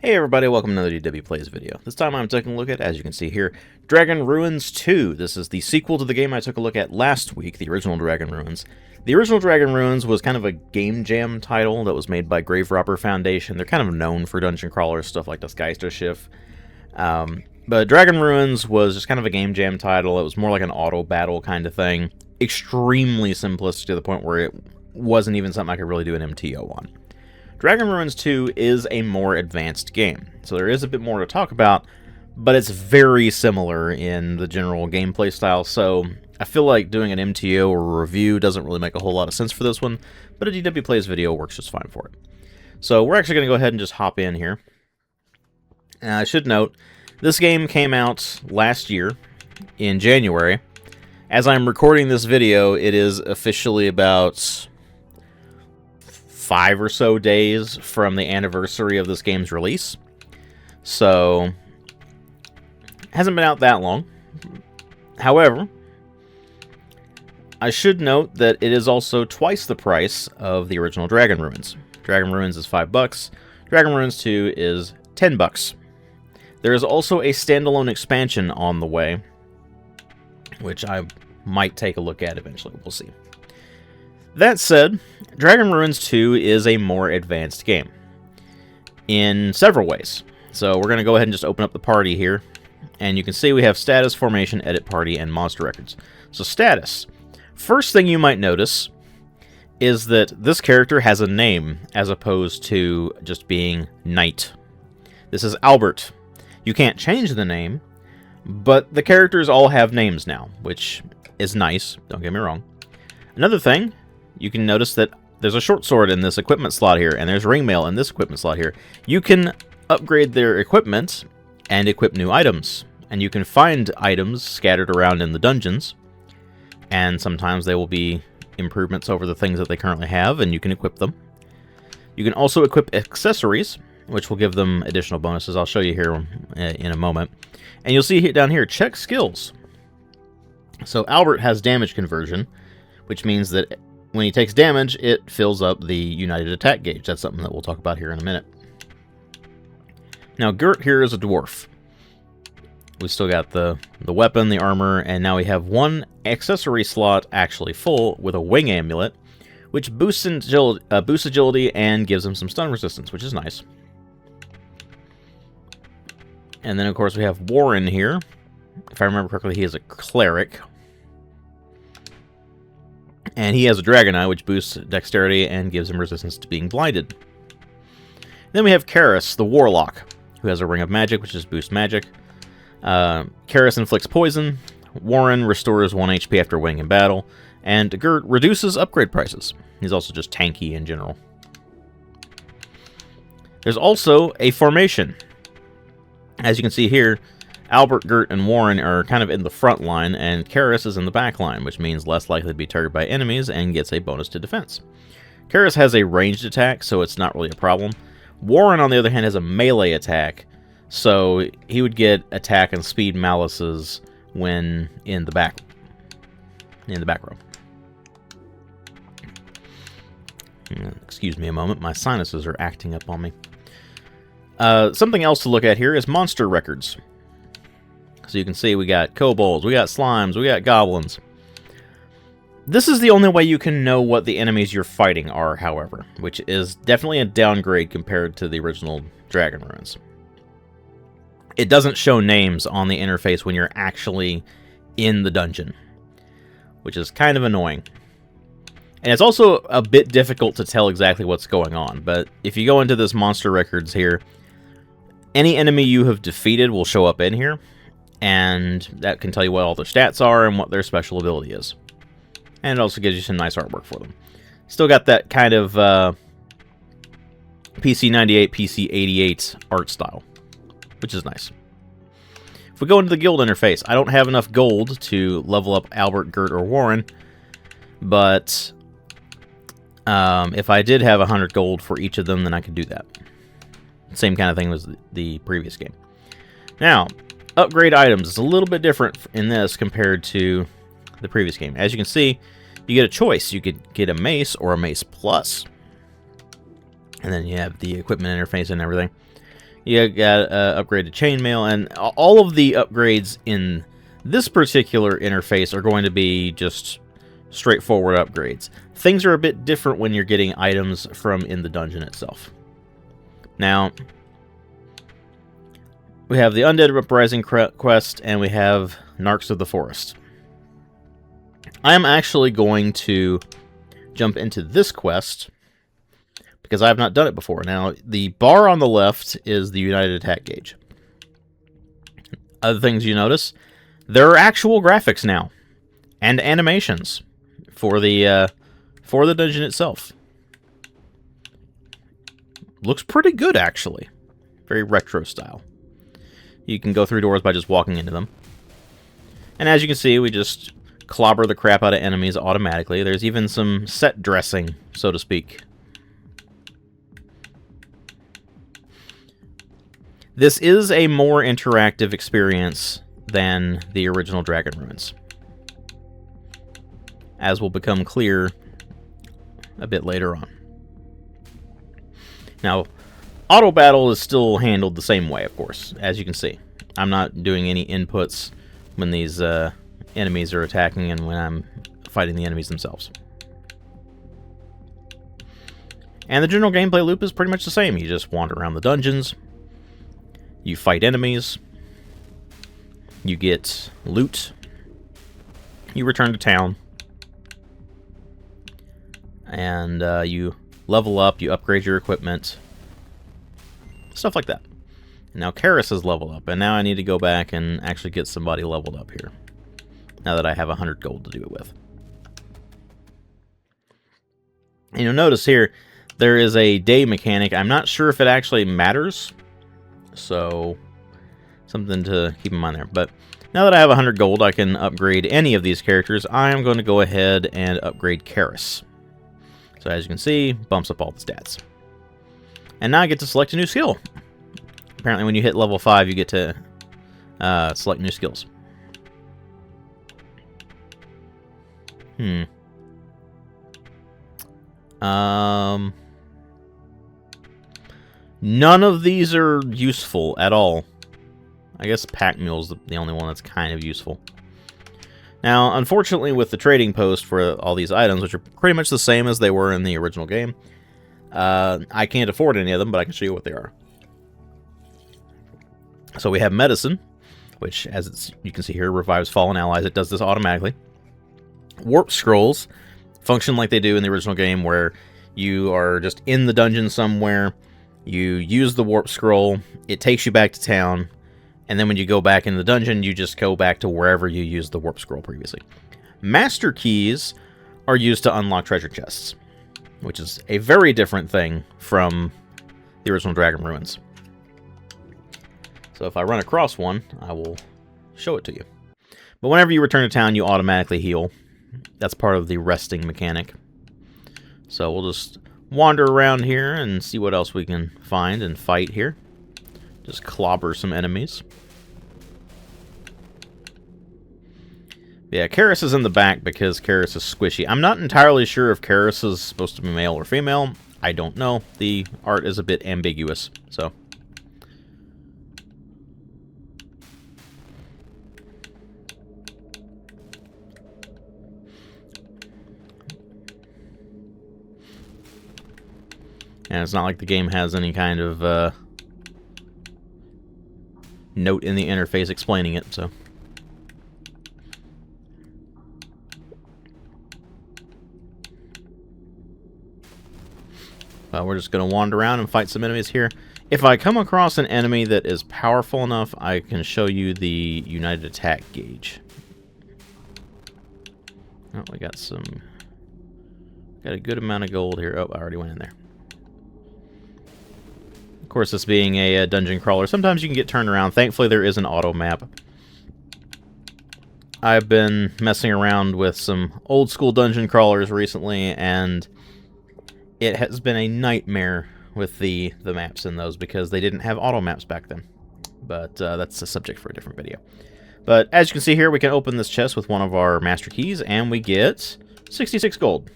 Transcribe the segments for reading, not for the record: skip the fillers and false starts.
Hey everybody, welcome to another DW Plays video. This time I'm taking a look at, as you can see here, Dragon Ruins 2. This is the sequel to the game I took a look at last week, the original Dragon Ruins. The original Dragon Ruins was kind of a game jam title that was made by Graverobber Foundation. They're kind of known for dungeon crawlers, stuff like the Suggestive. But Dragon Ruins was just kind of a game jam title. It was more like an auto battle kind of thing. Extremely simplistic to the point where it wasn't even something I could really do an MTO on. Dragon Ruins 2 is a more advanced game, so there is a bit more to talk about, but it's very similar in the general gameplay style, so I feel like doing an MTO or a review doesn't really make a whole lot of sense for this one, but a DW Plays video works just fine for it. So we're actually going to go ahead and just hop in here. I should note, this game came out last year, in January. As I'm recording this video, it is officially about 5 or so days from the anniversary of this game's release. So, hasn't been out that long. However, I should note that it is also twice the price of the original Dragon Ruins. Dragon Ruins is $5, Dragon Ruins 2 is $10. There is also a standalone expansion on the way, which I might take a look at eventually. We'll see. That said, Dragon Ruins 2 is a more advanced game in several ways. So we're going to go ahead and just open up the party here. And you can see we have status, formation, edit party, and monster records. So status. First thing you might notice is that this character has a name as opposed to just being Knight. This is Albert. You can't change the name, but the characters all have names now, which is nice, don't get me wrong. Another thing, you can notice that there's a short sword in this equipment slot here, and there's ringmail in this equipment slot here. You can upgrade their equipment and equip new items, and you can find items scattered around in the dungeons, and sometimes they will be improvements over the things that they currently have, and you can equip them. You can also equip accessories, which will give them additional bonuses. I'll show you here in a moment. And you'll see here down here, check skills. So Albert has damage conversion, which means that when he takes damage, it fills up the United Attack gauge. That's something that we'll talk about here in a minute. Now, Gert here is a dwarf. We still got the weapon, the armor, and now we have one accessory slot actually full with a wing amulet, which boosts agility and gives him some stun resistance, which is nice. And then, of course, we have Warren here. If I remember correctly, he is a cleric. And he has a Dragon Eye, which boosts dexterity and gives him resistance to being blinded. Then we have Karis, the Warlock, who has a Ring of Magic, which just boosts magic. Karis inflicts poison. Warren restores 1 HP after winning in battle. And Gert reduces upgrade prices. He's also just tanky in general. There's also a formation. As you can see here, Albert, Gert, and Warren are kind of in the front line, and Karis is in the back line, which means less likely to be targeted by enemies and gets a bonus to defense. Karis has a ranged attack, so it's not really a problem. Warren, on the other hand, has a melee attack, so he would get attack and speed malices when in the back row. Excuse me a moment, my sinuses are acting up on me. Something else to look at here is monster records. So you can see we got kobolds, we got slimes, we got goblins. This is the only way you can know what the enemies you're fighting are, however, which is definitely a downgrade compared to the original Dragon Ruins. It doesn't show names on the interface when you're actually in the dungeon, which is kind of annoying. And it's also a bit difficult to tell exactly what's going on, but if you go into this monster records here, any enemy you have defeated will show up in here, and that can tell you what all their stats are and what their special ability is. And it also gives you some nice artwork for them. Still got that kind of PC 98, PC 88 art style, which is nice. If we go into the guild interface, I don't have enough gold to level up Albert, Gert, or Warren, but if I did have 100 gold for each of them, then I could do that. Same kind of thing as the previous game. Now, upgrade items is a little bit different in this compared to the previous game. As you can see, you get a choice. You could get a mace or a mace plus. And then you have the equipment interface and everything. You got upgraded chainmail, and all of the upgrades in this particular interface are going to be just straightforward upgrades. Things are a bit different when you're getting items from in the dungeon itself. Now, we have the Undead Uprising quest, and we have Narcs of the Forest. I am actually going to jump into this quest because I have not done it before. Now, the bar on the left is the United Attack gauge. Other things you notice, there are actual graphics now and animations for the dungeon itself. Looks pretty good, actually. Very retro style. You can go through doors by just walking into them. And as you can see, we just clobber the crap out of enemies automatically. There's even some set dressing, so to speak. This is a more interactive experience than the original Dragon Ruins, as will become clear a bit later on. Now, auto battle is still handled the same way, of course, as you can see. I'm not doing any inputs when these enemies are attacking and when I'm fighting the enemies themselves. And the general gameplay loop is pretty much the same. You just wander around the dungeons, you fight enemies, you get loot, you return to town, and you level up, you upgrade your equipment, stuff like that. Now Karis has leveled up, and now I need to go back and actually get somebody leveled up here, now that I have 100 gold to do it with. And you'll notice here, there is a day mechanic. I'm not sure if it actually matters, so something to keep in mind there. But now that I have 100 gold, I can upgrade any of these characters. I am going to go ahead and upgrade Karis. So as you can see, bumps up all the stats. And now I get to select a new skill. Apparently when you hit level 5, you get to select new skills. None of these are useful at all. I guess Pack Mule's the only one that's kind of useful. Now, unfortunately, with the trading post for all these items, which are pretty much the same as they were in the original game, I can't afford any of them, but I can show you what they are. So we have Medicine, which, as you can see here, revives fallen allies. It does this automatically. Warp Scrolls function like they do in the original game, where you are just in the dungeon somewhere, you use the Warp Scroll, it takes you back to town, and then when you go back in the dungeon, you just go back to wherever you used the Warp Scroll previously. Master Keys are used to unlock treasure chests, which is a very different thing from the original Dragon Ruins. So if I run across one, I will show it to you. But whenever you return to town, you automatically heal. That's part of the resting mechanic. So we'll just wander around here and see what else we can find and fight here. Just clobber some enemies. Yeah, Karis is in the back because Karis is squishy. I'm not entirely sure if Karis is supposed to be male or female. I don't know. The art is a bit ambiguous, so... And it's not like the game has any kind of note in the interface explaining it, so... we're just going to wander around and fight some enemies here. If I come across an enemy that is powerful enough, I can show you the United Attack gauge. Oh, we got some... got a good amount of gold here. Oh, I already went in there. Of course, this being a dungeon crawler, sometimes you can get turned around. Thankfully, there is an auto map. I've been messing around with some old school dungeon crawlers recently, and it has been a nightmare with the maps in those because they didn't have auto maps back then. But that's a subject for a different video. But as you can see here, we can open this chest with one of our master keys, and we get 66 gold.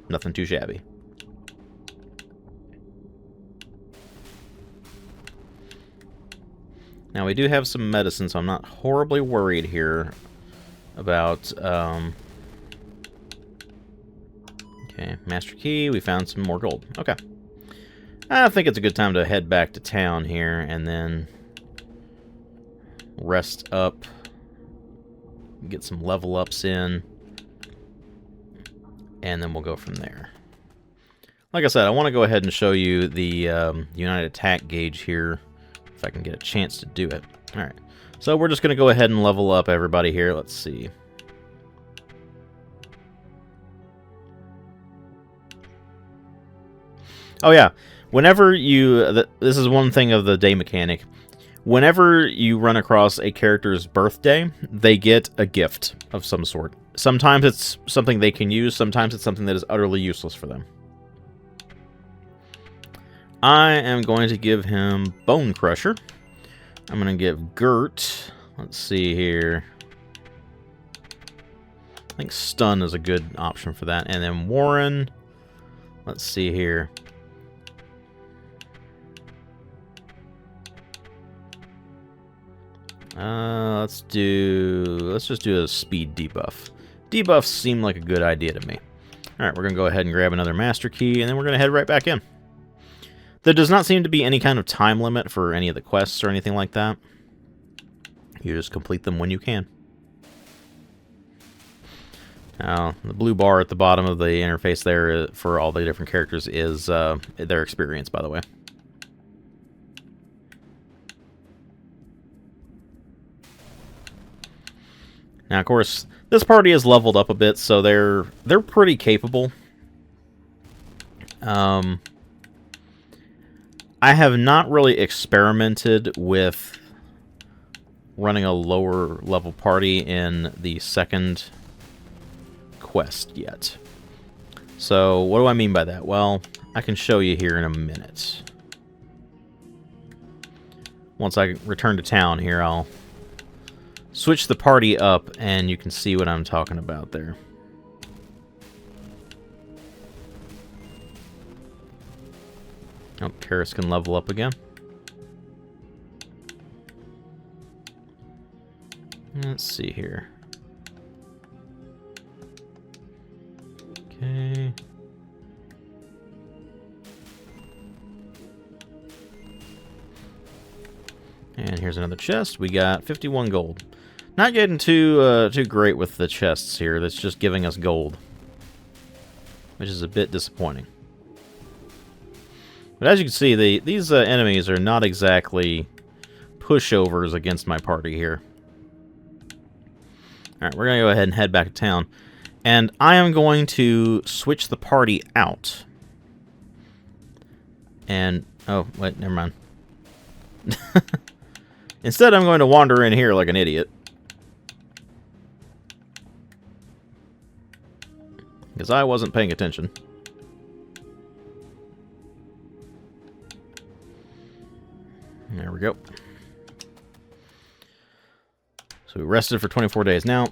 Nothing too shabby. Now, we do have some medicine, so I'm not horribly worried here about... Okay, Master Key, we found some more gold. Okay. I think it's a good time to head back to town here, and then rest up, get some level ups in, and then we'll go from there. Like I said, I want to go ahead and show you the United Attack gauge here, if I can get a chance to do it. Alright, so we're just going to go ahead and level up everybody here. Let's see. Oh yeah, whenever you... this is one thing of the day mechanic. Whenever you run across a character's birthday, they get a gift of some sort. Sometimes it's something they can use, sometimes it's something that is utterly useless for them. I am going to give him Bone Crusher. I'm going to give Gert... let's see here. I think Stun is a good option for that. And then Warren... let's see here. Let's just do a speed debuff. Debuffs seem like a good idea to me. Alright, we're going to go ahead and grab another Master Key, and then we're going to head right back in. There does not seem to be any kind of time limit for any of the quests or anything like that. You just complete them when you can. Now, the blue bar at the bottom of the interface there for all the different characters is their experience, by the way. Now, of course, this party is leveled up a bit, so they're pretty capable. I have not really experimented with running a lower level party in the second quest yet. So, what do I mean by that? Well, I can show you here in a minute. Once I return to town here, I'll switch the party up, and you can see what I'm talking about there. Oh, Karis can level up again. Let's see here. Okay. And here's another chest. We got 51 gold. Not getting too great with the chests here. That's just giving us gold, which is a bit disappointing. But as you can see, these enemies are not exactly pushovers against my party here. Alright, we're going to go ahead and head back to town. And I am going to switch the party out. And... oh, wait, never mind. Instead, I'm going to wander in here like an idiot. Because I wasn't paying attention. There we go. So we rested for 24 days. Now,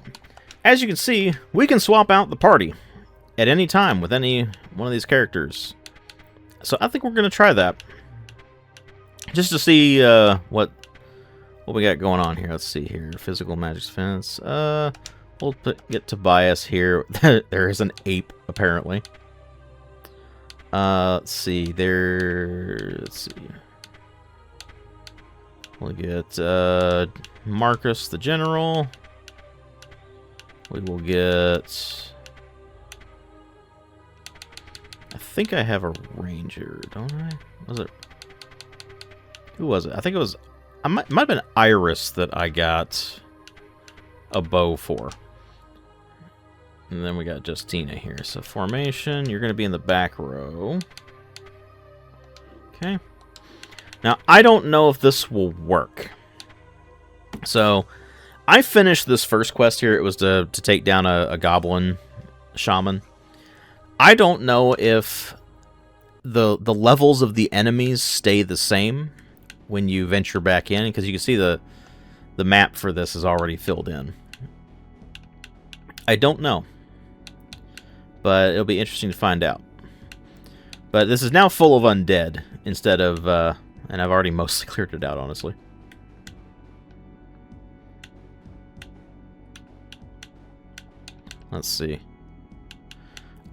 as you can see, we can swap out the party at any time with any one of these characters. So I think we're going to try that. Just to see what we got going on here. Let's see here. Physical magic defense. We'll get Tobias here. There is an ape, apparently. Let's see. Let's see. We'll get Marcus the General. We will get... I think I have a Ranger, don't I? Was it... who was it? I think it was... it might have been Iris that I got a bow for. And then we got Justina here. So formation, you're going to be in the back row. Okay. Now, I don't know if this will work. So, I finished this first quest here. It was to take down a goblin shaman. I don't know if the levels of the enemies stay the same when you venture back in, because you can see the map for this is already filled in. I don't know, but it'll be interesting to find out. But this is now full of undead instead of, and I've already mostly cleared it out, honestly. Let's see.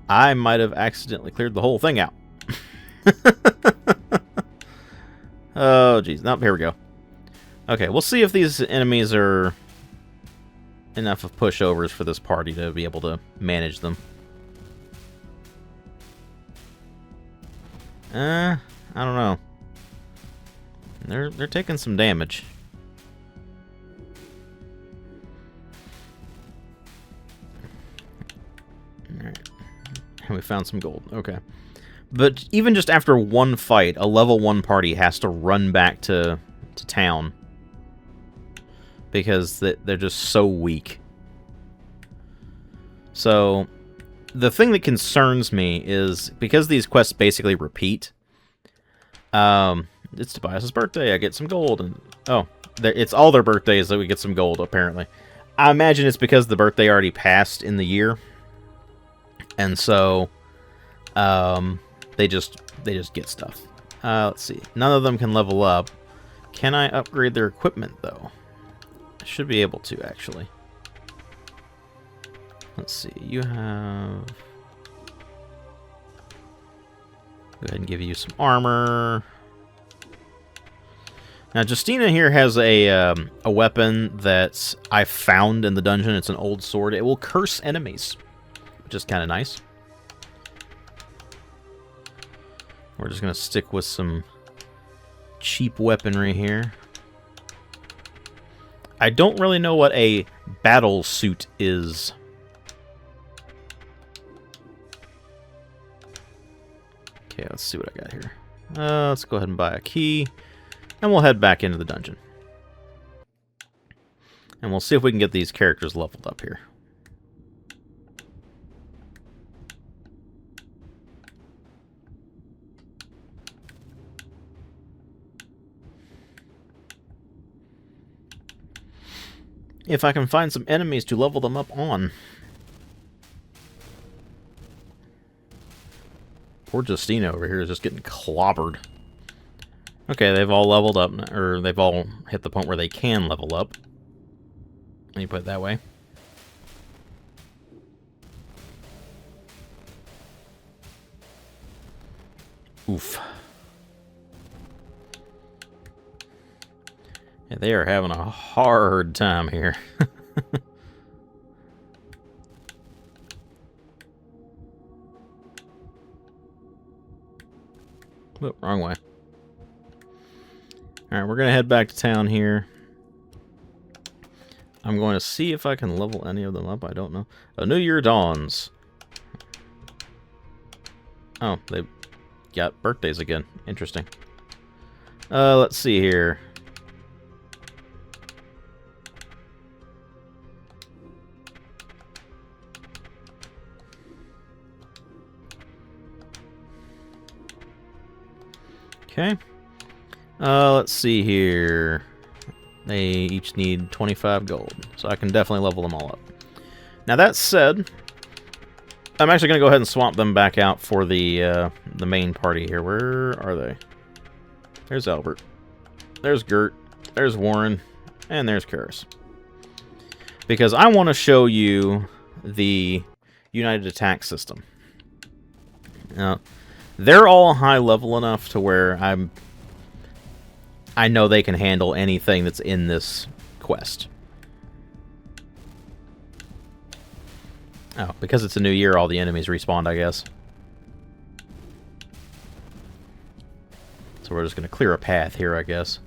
I might have accidentally cleared the whole thing out. Oh, jeez. Nope, here we go. Okay, we'll see if these enemies are enough of pushovers for this party to be able to manage them. I don't know. They're taking some damage. Alright. And we found some gold. Okay. But even just after one fight, a level 1 party has to run back to town. Because they're just so weak. So, the thing that concerns me is, because these quests basically repeat, it's Tobias' birthday, I get some gold, and oh, it's all their birthdays that we get some gold, apparently. I imagine it's because the birthday already passed in the year, and so, they just get stuff. Let's see, none of them can level up. Can I upgrade their equipment, though? I should be able to, actually. Let's see, you have... Go ahead and give you some armor. Now, Justina here has a weapon that I found in the dungeon. It's an old sword. It will curse enemies, which is kind of nice. We're just going to stick with some cheap weaponry here. I don't really know what a battle suit is. Okay, let's see what I got here. Let's go ahead and buy a key, and we'll head back into the dungeon. And we'll see if we can get these characters leveled up here. If I can find some enemies to level them up on. Poor Justina over here is just getting clobbered. Okay, they've all leveled up, or they've all hit the point where they can level up. Let me put it that way. Oof. Yeah, they are having a hard time here. Oh, wrong way. Alright, we're going to head back to town here. I'm going to see if I can level any of them up. I don't know. A new year dawns. Oh, they got birthdays again. Interesting. Let's see here. Okay. Let's see here. They each need 25 gold, so I can definitely level them all up. Now that said, I'm actually going to go ahead and swap them back out for the main party here. Where are they? There's Albert. There's Gert. There's Warren. And there's Karis. Because I want to show you the United Attack system. Now, they're all high level enough to where I know they can handle anything that's in this quest. Oh, because it's a new year, all the enemies respawned, I guess. So we're just going to clear a path here, I guess.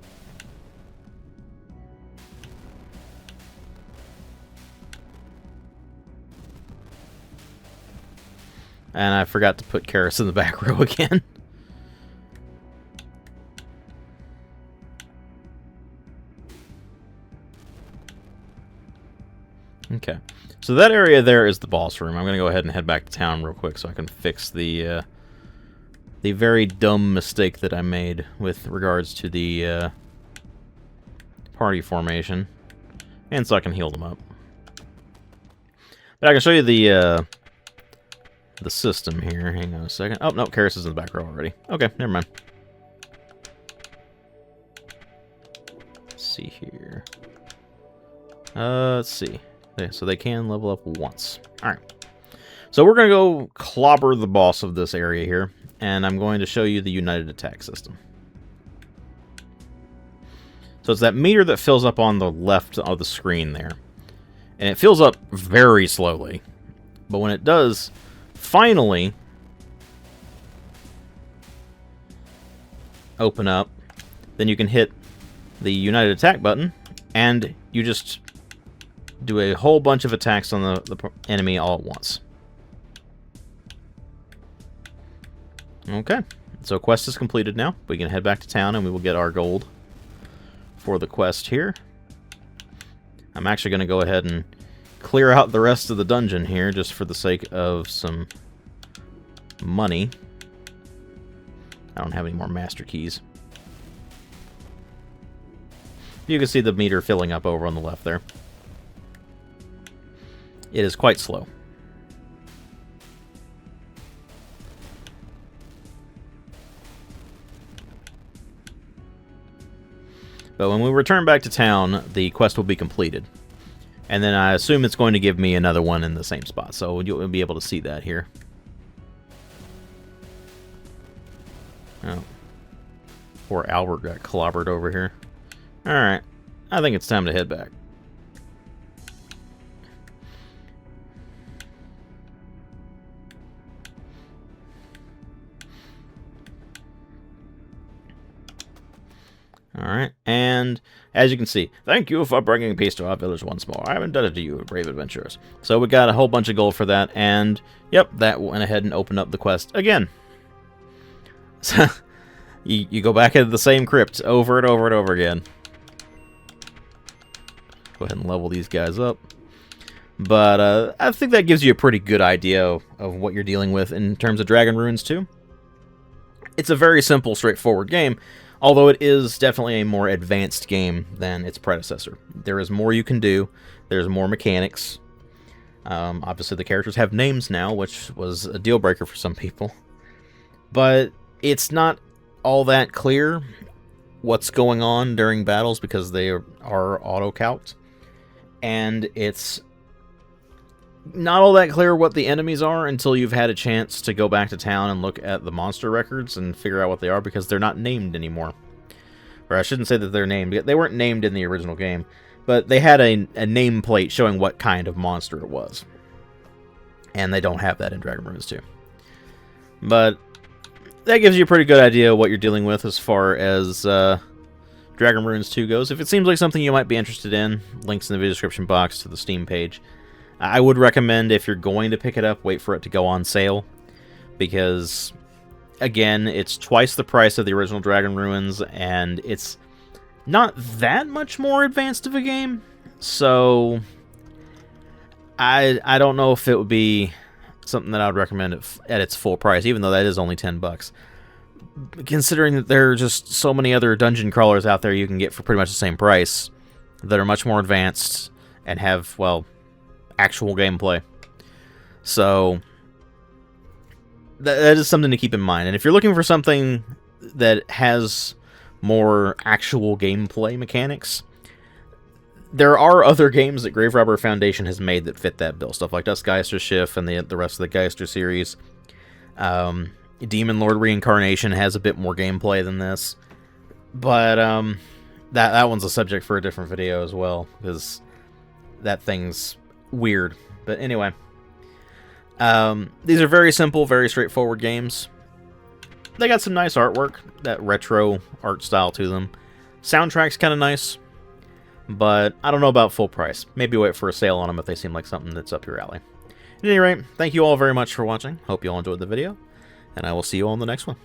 And I forgot to put Karis in the back row again. Okay. So that area there is the boss room. I'm going to go ahead and head back to town real quick so I can fix the very dumb mistake that I made with regards to the party formation. And so I can heal them up. But I can show you the system here. Hang on a second. Oh, no, Karis is in the back row already. Okay, never mind. Let's see here. Let's see. Okay, so they can level up once. Alright. So we're going to go clobber the boss of this area here, and I'm going to show you the United Attack System. So it's that meter that fills up on the left of the screen there. And it fills up very slowly. But when it does, finally open up, then you can hit the United Attack button, and you just do a whole bunch of attacks on the enemy all at once. Okay, so quest is completed now. We can head back to town and we will get our gold for the quest here. I'm actually going to go ahead and clear out the rest of the dungeon here just for the sake of some money. I don't have any more master keys. You can see the meter filling up over on the left there. It is quite slow. But when we return back to town, the quest will be completed. And then I assume it's going to give me another one in the same spot. So you'll be able to see that here. Oh. Poor Albert got clobbered over here. Alright. I think it's time to head back. Alright, and as you can see, thank you for bringing peace to our village once more. I have indebted to you, brave adventurers. So we got a whole bunch of gold for that, and yep, that went ahead and opened up the quest again. So you go back into the same crypt over and over and over again. Go ahead and level these guys up. But I think that gives you a pretty good idea of what you're dealing with in terms of Dragon Ruins 2. It's a very simple, straightforward game, although it is definitely a more advanced game than its predecessor. There is more you can do. There's more mechanics. Obviously, the characters have names now, which was a deal breaker for some people. But it's not all that clear what's going on during battles because they are auto-calced. And it's not all that clear what the enemies are until you've had a chance to go back to town and look at the monster records and figure out what they are, because they're not named anymore. Or I shouldn't say that they're named. They weren't named in the original game, but they had a nameplate showing what kind of monster it was. And they don't have that in Dragon Ruins 2. But that gives you a pretty good idea of what you're dealing with as far as Dragon Ruins 2 goes. If it seems like something you might be interested in, links in the video description box to the Steam page. I would recommend, if you're going to pick it up, wait for it to go on sale, because, again, it's twice the price of the original Dragon Ruins, and it's not that much more advanced of a game, so I don't know if it would be something that I would recommend at its full price, even though that is only $10. Considering that there are just so many other dungeon crawlers out there you can get for pretty much the same price that are much more advanced and have, well, actual gameplay. So that is something to keep in mind. And if you're looking for something that has more actual gameplay mechanics, there are other games that Graverobber Foundation has made that fit that bill. Stuff like Duskgeister Schiff and the rest of the Geister series. Demon Lord Reincarnation has a bit more gameplay than this. But that one's a subject for a different video as well, because that thing's weird. But anyway, these are very simple, very straightforward games. They got some nice artwork, that retro art style to them. Soundtrack's kind of nice, but I don't know about full price. Maybe wait for a sale on them if they seem like something that's up your alley. At any rate, thank you all very much for watching. Hope you all enjoyed the video, and I will see you all in the next one.